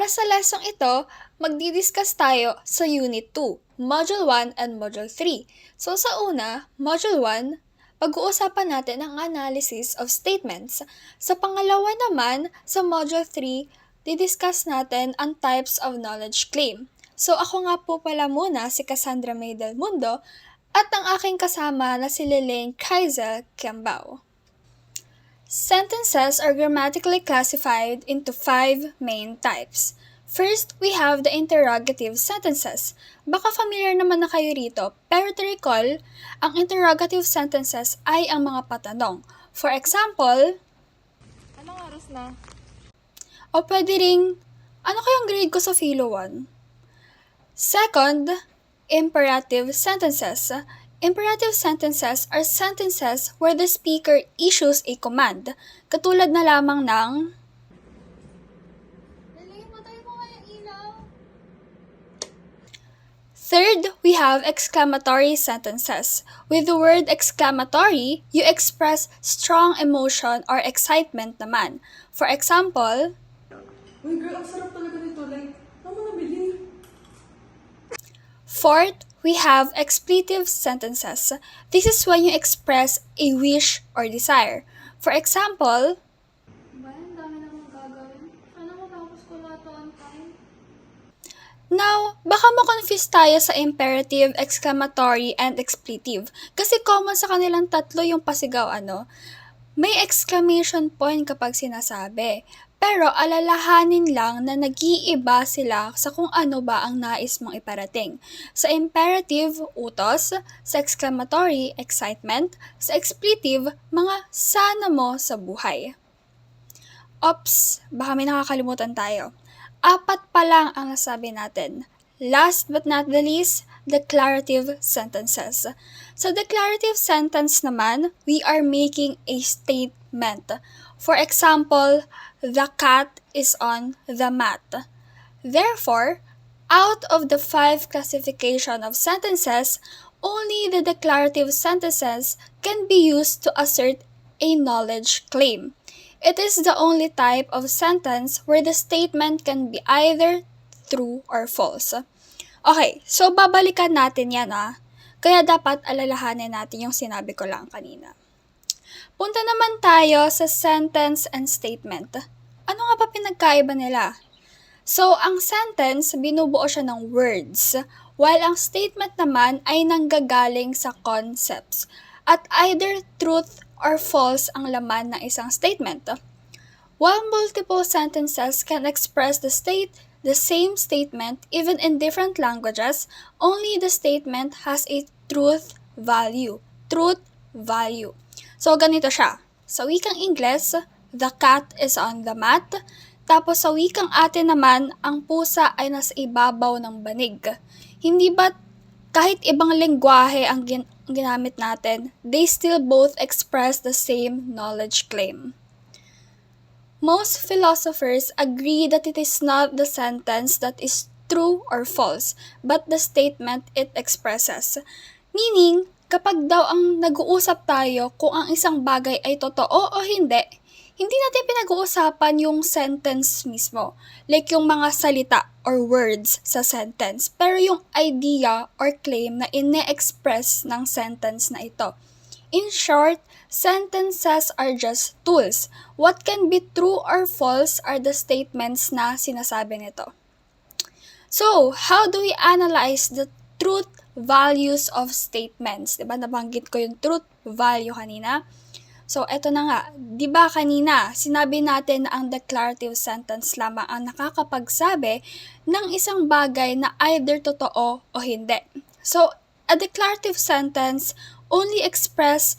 Para sa lesson ito, magdi-discuss tayo sa Unit 2, Module 1 and Module 3. So sa una, Module 1, pag-uusapan natin ang analysis of statements. Sa pangalawa naman, sa Module 3, didiscuss natin ang types of knowledge claim. So ako nga po pala muna si Cassandra May Del Mundo at ang aking kasama na si Lelaine Kaizel Kiambao. Sentences are grammatically classified into 5 main types. First, we have the interrogative sentences. Baka familiar naman na kayo rito, pero to recall, ang interrogative sentences ay ang mga patanong. For example, Anong oras na? o pwede ring, ano kayang grade ko sa Philo 1? Second, imperative sentences. Imperative sentences are sentences where the speaker issues a command, katulad na lamang ng Third, we have exclamatory sentences. With the word exclamatory, you express strong emotion or excitement naman. For example, Uy girl, ang sarap talaga nito. Like, ano mo nabili? Fourth, we have expletive sentences. This is when you express a wish or desire. For example, Bayan, dami namang gagawin. Sana matapos ko lahat on time. now, baka ma-confuse tayo sa imperative, exclamatory, and expletive. Kasi common sa kanilang tatlo yung pasigaw, ano? May exclamation point kapag sinasabi. Pero alalahanin lang na nag-iiba sila sa kung ano ba ang nais mong iparating. Sa imperative, utos. Sa exclamatory, excitement. Sa expletive, mga sana mo sa buhay. Ops, baka may nakakalimutan tayo. 4 pa lang ang nasabi natin. Last but not the least, declarative sentences. Sa declarative sentence naman, we are making a statement. For example, the cat is on the mat. Therefore, out of the 5 classification of sentences, only the declarative sentences can be used to assert a knowledge claim. It is the only type of sentence where the statement can be either true or false. Okay, so babalikan natin yan Kaya dapat alalahanin natin yung sinabi ko lang kanina. Punta naman tayo sa sentence and statement. Ano nga ba pinagkaiba nila? So, ang sentence, binubuo siya ng words, while ang statement naman ay nanggagaling sa concepts. At either truth or false ang laman ng isang statement. While multiple sentences can express the same statement even in different languages, only the statement has a truth value. Truth value. So, ganito siya. Sa wikang Ingles, the cat is on the mat. Tapos sa wikang atin naman, ang pusa ay nasa ibabaw ng banig. Hindi ba kahit ibang lengguwahe ang ginamit natin, they still both express the same knowledge claim. Most philosophers agree that it is not the sentence that is true or false, but the statement it expresses. Meaning, kapag daw ang nag-uusap tayo kung ang isang bagay ay totoo o hindi natin pinag-uusapan yung sentence mismo. Like yung mga salita or words sa sentence. Pero yung idea or claim na ine-express ng sentence na ito. In short, sentences are just tools. What can be true or false are the statements na sinasabi nito. So, how do we analyze the truth values of statements? Diba nabanggit ko yung truth value kanina? So, eto na nga. Diba kanina, sinabi natin na ang declarative sentence lamang ang nakakapagsabi ng isang bagay na either totoo o hindi. So, a declarative sentence only express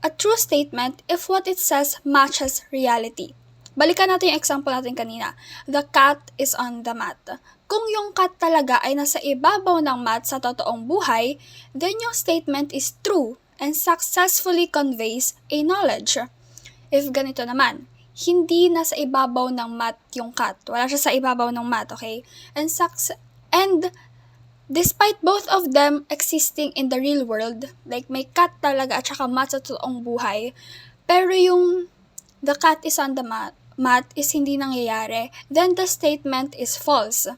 a true statement if what it says matches reality. Balikan natin yung example natin kanina. The cat is on the mat. Kung yung cat talaga ay nasa ibabaw ng mat sa totoong buhay, then yung statement is true and successfully conveys a knowledge. If ganito naman, hindi nasa ibabaw ng mat yung cat. Wala siya sa ibabaw ng mat, okay? And despite both of them existing in the real world, like may cat talaga at saka mat sa totoong buhay, pero yung the cat is on the mat, mat is hindi nangyayari, then the statement is false.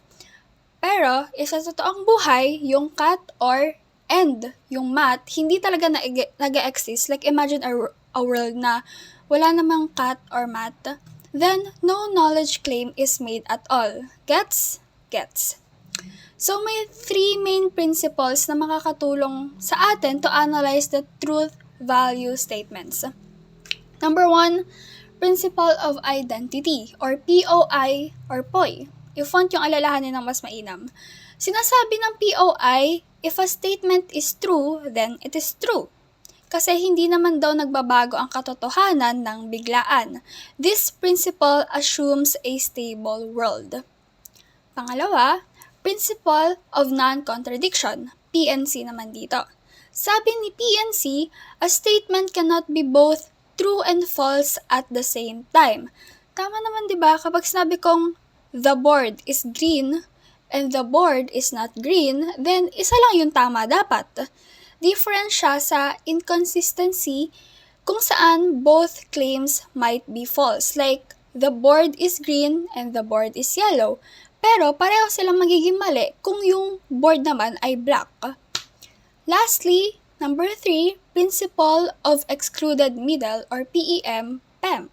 Pero, sa totoong buhay, yung cat or and yung mat, hindi talaga nag-exist. Like, imagine a world na wala namang cat or mat. Then, no knowledge claim is made at all. Gets? Gets. So, may 3 main principles na makakatulong sa atin to analyze the truth value statements. Number 1, principle of identity or POI or POI. I-font yung alalahanin ng mas mainam. Sinasabi ng POI, if a statement is true, then it is true. Kasi hindi naman daw nagbabago ang katotohanan ng biglaan. This principle assumes a stable world. Pangalawa, principle of non-contradiction, PNC naman dito. Sabi ni PNC, a statement cannot be both true and false at the same time. Tama naman 'di ba kapag sinabi kong the board is green and the board is not green, then isa lang yung tama dapat. Different siya sa inconsistency kung saan both claims might be false. Like, the board is green and the board is yellow. Pero pareho silang magiging mali kung yung board naman ay black. Lastly, number 3, principle of excluded middle or PEM, PEM.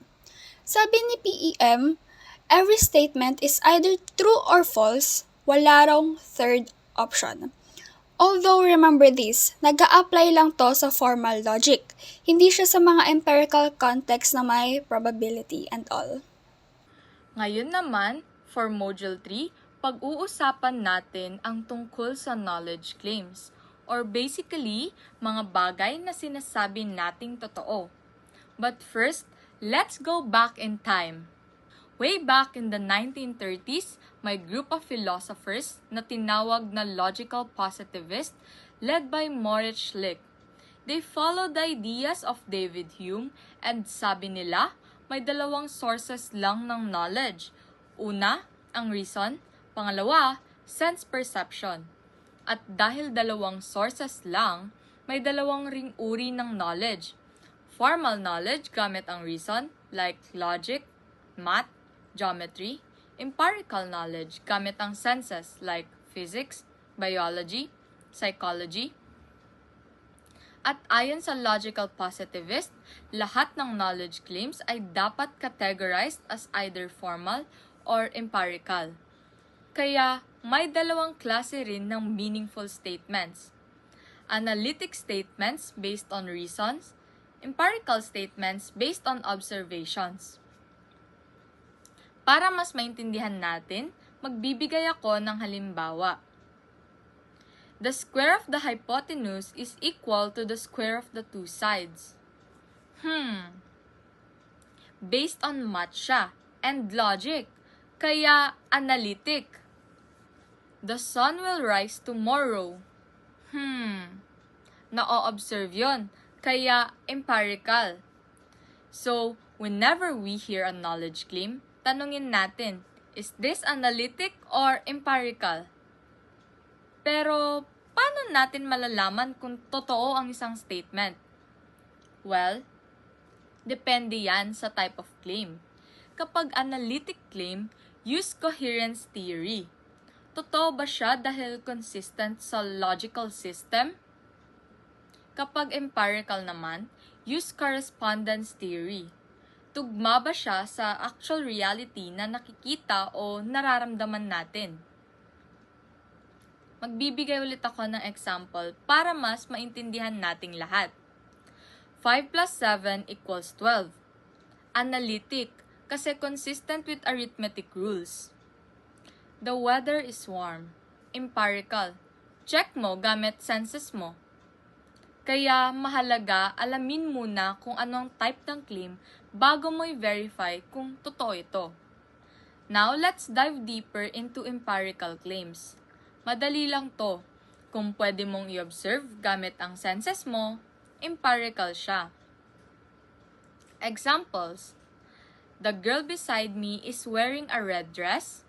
Sabi ni PEM, every statement is either true or false, wala rong third option. Although, remember this, nag-a-apply lang to sa formal logic. Hindi siya sa mga empirical context na may probability and all. Ngayon naman, for Module 3, pag-uusapan natin ang tungkol sa knowledge claims, or basically, mga bagay na sinasabi nating totoo. But first, let's go back in time. Way back in the 1930s, may group of philosophers na tinawag na logical positivist led by Moritz Schlick. They followed the ideas of David Hume and sabi nila, may dalawang sources lang ng knowledge. Una, ang reason. Pangalawa, sense perception. At dahil dalawang sources lang, may dalawang ring uri ng knowledge. Formal knowledge gamit ang reason, like logic, math, geometry. Empirical knowledge gamit ang senses, like physics, biology, psychology. At ayon sa logical positivist, lahat ng knowledge claims ay dapat categorized as either formal or empirical. Kaya may dalawang klase rin ng meaningful statements. Analytic statements based on reasons, empirical statements based on observations. Para mas maintindihan natin, magbibigay ako ng halimbawa. The square of the hypotenuse is equal to the square of the two sides. Based on math siya and logic, kaya analytic. The sun will rise tomorrow. Na-observe yon, kaya empirical. So, whenever we hear a knowledge claim, tanungin natin, is this analytic or empirical? Pero, paano natin malalaman kung totoo ang isang statement? Well, depende yan sa type of claim. Kapag analytic claim, use coherence theory. Totoo ba siya dahil consistent sa logical system? Kapag empirical naman, use correspondence theory. Tugma ba siya sa actual reality na nakikita o nararamdaman natin? Magbibigay ulit ako ng example para mas maintindihan nating lahat. 5 plus 7 equals 12. Analytic, kasi consistent with arithmetic rules. The weather is warm. Empirical. Check mo gamit senses mo. Kaya mahalaga alamin muna kung anong type ng claim bago mo i-verify kung totoo ito. Now, let's dive deeper into empirical claims. Madali lang to. Kung pwede mong i-observe gamit ang senses mo, empirical siya. Examples. The girl beside me is wearing a red dress.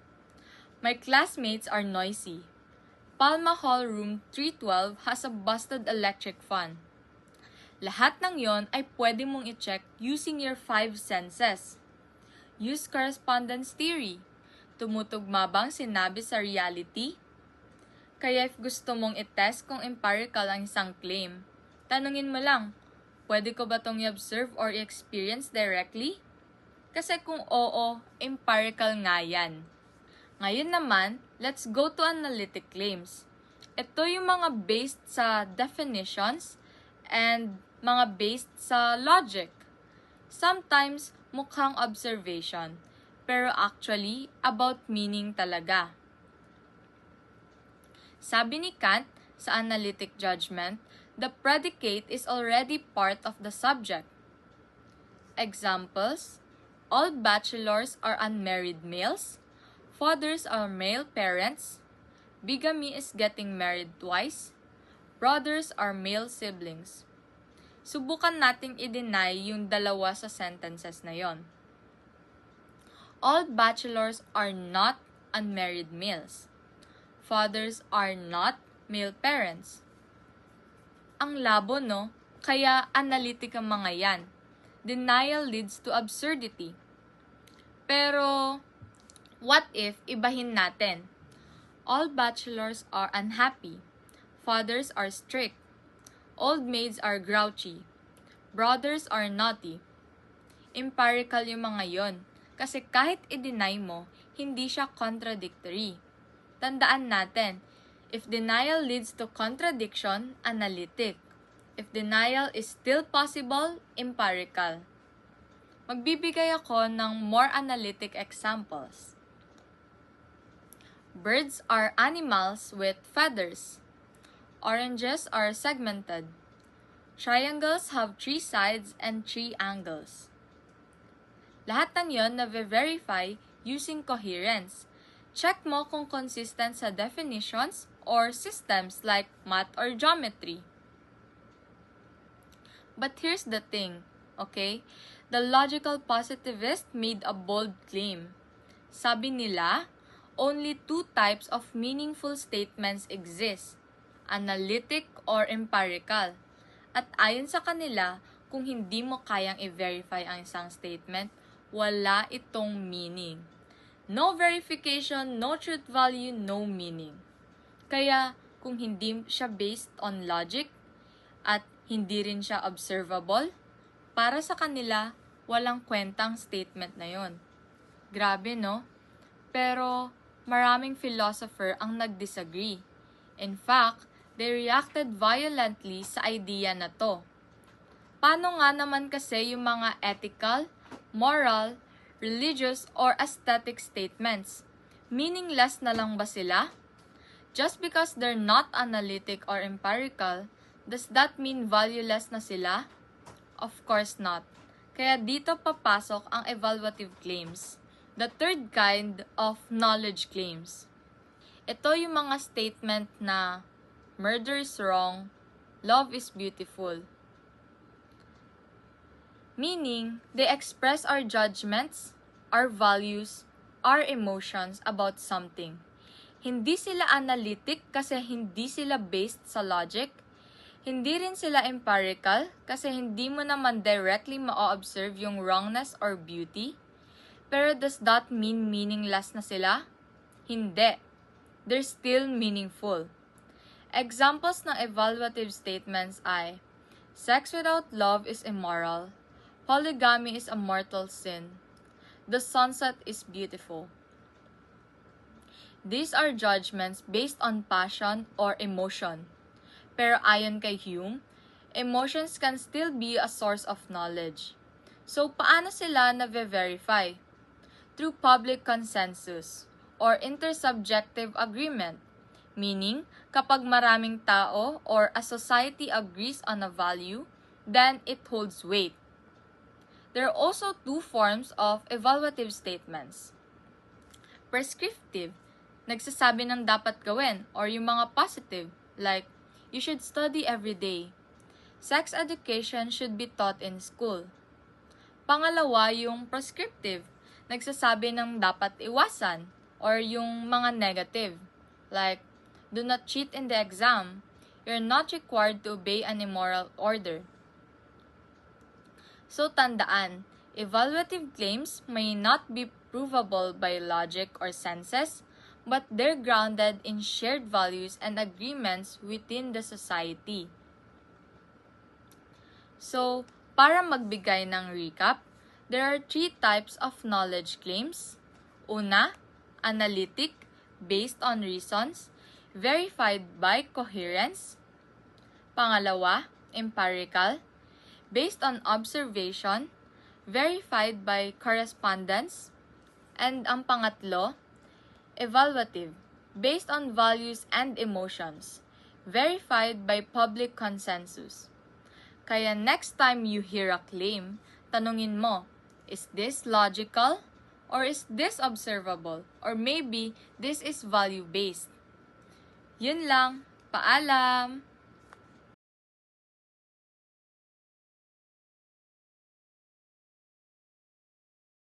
My classmates are noisy. Palma Hall Room 312 has a busted electric fan. Lahat ng yon ay pwede mong i-check using your 5 senses. Use correspondence theory. Tumutugma bang sinabi sa reality? Kaya if gusto mong i-test kung empirical ang isang claim, tanungin mo lang, pwede ko ba itong i-observe or i-experience directly? Kasi kung oo, empirical nga yan. Ngayon naman, let's go to analytic claims. Ito yung mga based sa definitions and mga based sa logic. Sometimes, mukhang observation, pero actually, about meaning talaga. Sabi ni Kant sa analytic judgment, the predicate is already part of the subject. Examples: all bachelors are unmarried males, fathers are male parents, bigamy is getting married twice, brothers are male siblings. Subukan nating i-deny yung dalawa sa sentences na yon. All bachelors are not unmarried males. Fathers are not male parents. Ang labo, no? Kaya analytic ang mga yan. Denial leads to absurdity. Pero, what if ibahin natin? All bachelors are unhappy. Fathers are strict. Old maids are grouchy. Brothers are naughty. Empirical yung mga yon. Kasi kahit i-deny mo, hindi siya contradictory. Tandaan natin, if denial leads to contradiction, analytic. If denial is still possible, empirical. Magbibigay ako ng more analytic examples. Birds are animals with feathers. Oranges are segmented. Triangles have 3 sides and 3 angles. Lahat ng yon na-verify using coherence. Check mo kung consistent sa definitions or systems like math or geometry. But here's the thing, okay? The logical positivist made a bold claim. Sabi nila, only 2 types of meaningful statements exist, analytic or empirical. At ayon sa kanila, kung hindi mo kayang i-verify ang isang statement, wala itong meaning. No verification, no truth value, no meaning. Kaya, kung hindi siya based on logic at hindi rin siya observable, para sa kanila, walang kwentang statement na yon. Grabe, no? Pero, maraming philosopher ang nag-disagree. In fact, they reacted violently sa idea na to. Paano nga naman kasi yung mga ethical, moral, religious, or aesthetic statements? Meaningless na lang ba sila? Just because they're not analytic or empirical, does that mean valueless na sila? Of course not. Kaya dito papasok ang evaluative claims, the third kind of knowledge claims. Ito yung mga statement na murder is wrong, love is beautiful. Meaning, they express our judgments, our values, our emotions about something. Hindi sila analytic kasi hindi sila based sa logic. Hindi rin sila empirical kasi hindi mo naman directly ma-observe yung wrongness or beauty. Pero does that mean meaningless na sila? Hindi. They're still meaningful. Examples ng evaluative statements ay, sex without love is immoral. Polygamy is a mortal sin. The sunset is beautiful. These are judgments based on passion or emotion. Pero ayon kay Hume, emotions can still be a source of knowledge. So, paano sila na-verify? Through public consensus or intersubjective agreement. Meaning, kapag maraming tao or a society agrees on a value, then it holds weight. There are also 2 forms of evaluative statements. Prescriptive, nagsasabi ng dapat gawin, or yung mga positive, like, you should study every day. Sex education should be taught in school. Pangalawa, yung prescriptive, nagsasabi ng dapat iwasan, or yung mga negative, like, do not cheat in the exam. You're not required to obey an immoral order. So, tandaan, Evaluative claims may not be provable by logic or senses, but they're grounded in shared values and agreements within the society. So, para magbigay ng recap, there are 3 types of knowledge claims. Una, analytic, based on reasons, verified by coherence. Pangalawa, empirical, based on observation, verified by correspondence. And ang pangatlo, evaluative, based on values and emotions, verified by public consensus. Kaya next time you hear a claim, tanungin mo, is this logical? Or is this observable? Or maybe this is value-based? Yun lang. Paalam!